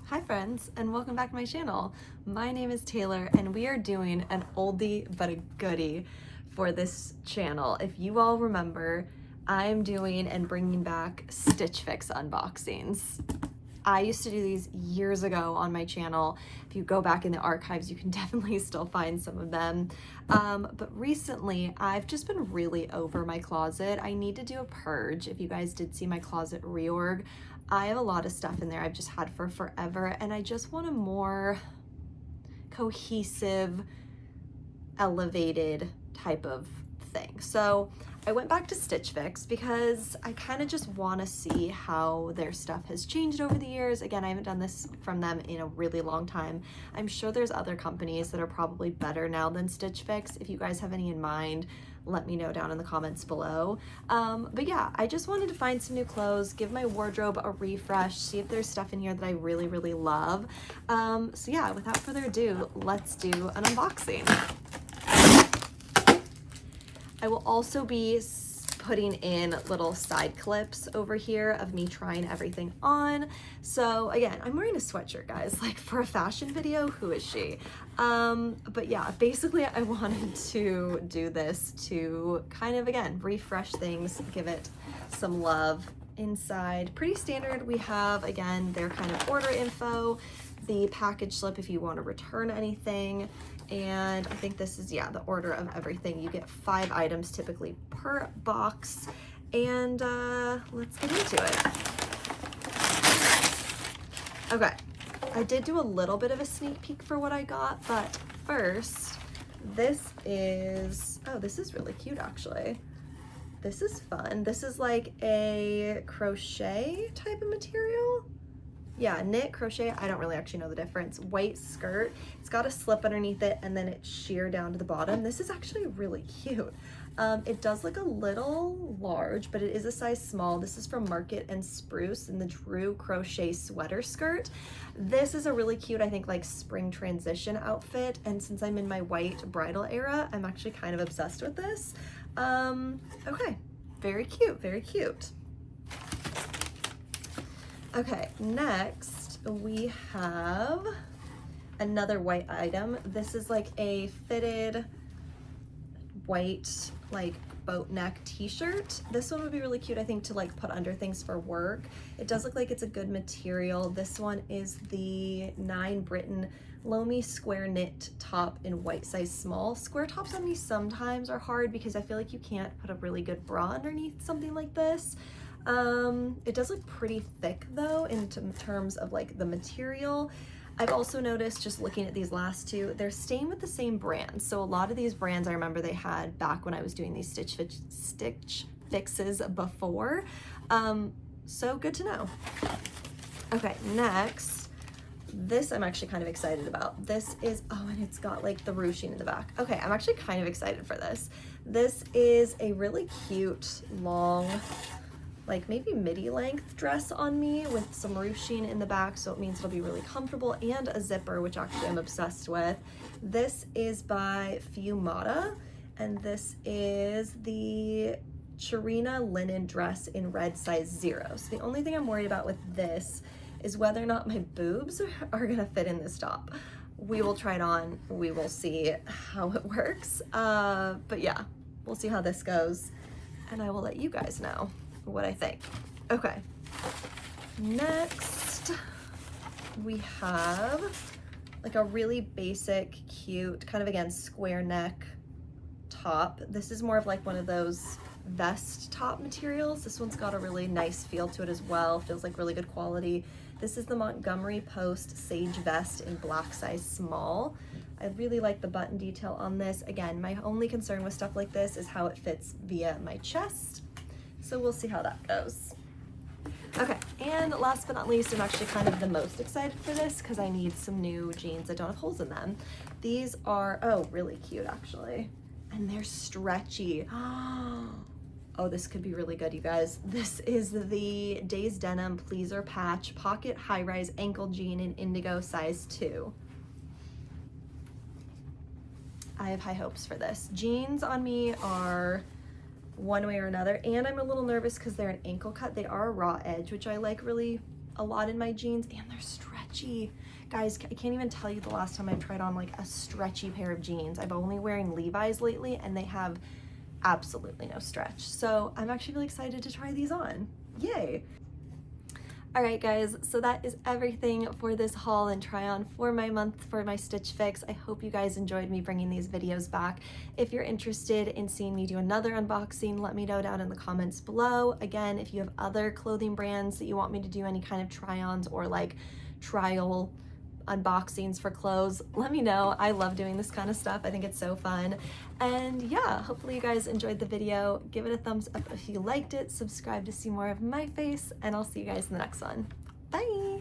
Hi friends, and welcome back to my channel. My name is Taylor, and we are doing an oldie but a goodie for this channel. If you all remember, I'm doing and bringing back Stitch Fix unboxings. I used to do these years ago on my channel. If you go back in the archives, you can definitely still find some of them. But recently, I've just been really over my closet. I need to do a purge. If you guys did see my closet reorg, I have a lot of stuff in there I've just had for forever, and I just want a more cohesive, elevated type of thing. So I went back to Stitch Fix because I kind of just want to see how their stuff has changed over the years. Again, I haven't done this from them in a really long time. I'm sure there's other companies that are probably better now than Stitch Fix. If you guys have any in mind, let me know down in the comments below. But yeah, I just wanted to find some new clothes, give my wardrobe a refresh, see if there's stuff in here that I really, really love. So yeah, without further ado, let's do an unboxing. I will also be putting in little side clips over here of me trying everything on. So again, I'm wearing a sweatshirt, guys. Like, for a fashion video, who is she? But yeah, basically I wanted to do this to kind of, again, refresh things, give it some love. Inside, pretty standard, we have, again, their kind of order info, the package slip if you want to return anything, and I think this is, yeah, the order of everything. You get 5 items typically per box, and let's get into it. Okay, I did do a little bit of a sneak peek for what I got, but first, this is, oh, this is really cute actually. This is fun. This is like a crochet type of material. Yeah, knit, crochet, I don't really actually know the difference. White skirt, it's got a slip underneath it, and then it's sheer down to the bottom. This is actually really cute. It does look a little large, but it is a size small. This is from Market and Spruce in the Drew Crochet Sweater Skirt. This is a really cute, I think, like spring transition outfit, and since I'm in my white bridal era, I'm actually kind of obsessed with this. Okay, very cute, very cute. Okay, next we have another white item. This is like a fitted white like boat neck t-shirt. This one would be really cute, I think, to like put under things for work. It does look like it's a good material. This one is the 9 Britain Loamy square knit top in white size small. Square tops on me sometimes are hard because I feel like you can't put a really good bra underneath something like this. It does look pretty thick though in terms of like the material. I've also noticed, just looking at these last two, they're staying with the same brand. So a lot of these brands I remember they had back when I was doing these Stitch Fixes before. So good to know. Okay, next, this I'm actually kind of excited about. This is, oh, and it's got like the ruching in the back. Okay, I'm actually kind of excited for this. This is a really cute, long, like maybe midi length dress on me with some ruching in the back, so it means it'll be really comfortable, and a zipper, which actually I'm obsessed with. This is by Fiumata, and this is the Chirina linen dress in red size 0. So the only thing I'm worried about with this is whether or not my boobs are gonna fit in this top. We will try it on, we will see how it works. But yeah, we'll see how this goes, and I will let you guys know what I think. Okay, next we have like a really basic, cute, kind of, again, square neck top. This is more of like one of those vest top materials. This one's got a really nice feel to it as well. Feels like really good quality. This is the Montgomery Post Sage Vest in black size small. I really like the button detail on this. Again, my only concern with stuff like this is how it fits via my chest. So we'll see how that goes. Okay, and last but not least, I'm actually kind of the most excited for this because I need some new jeans that don't have holes in them. These are, oh, really cute actually. And they're stretchy. Oh, this could be really good, you guys. This is the Days Denim Pleaser Patch Pocket High-Rise Ankle Jean in indigo size 2. I have high hopes for this. Jeans on me are one way or another, and I'm a little nervous because they're an ankle cut. They are a raw edge, which I like really a lot in my jeans, and they're stretchy. stretchy. Guys, I can't even tell you the last time I've tried on like a stretchy pair of jeans. I'm only wearing Levi's lately and they have absolutely no stretch. So I'm actually really excited to try these on. Yay. All right guys, so that is everything for this haul and try on for my month for my Stitch Fix. I hope you guys enjoyed me bringing these videos back. If you're interested in seeing me do another unboxing, let me know down in the comments below. Again, if you have other clothing brands that you want me to do any kind of try-ons or like trial unboxings for clothes, let me know. I love doing this kind of stuff. I think it's so fun. And yeah, hopefully you guys enjoyed the video. Give it a thumbs up if you liked it, subscribe to see more of my face, and I'll see you guys in the next one. Bye!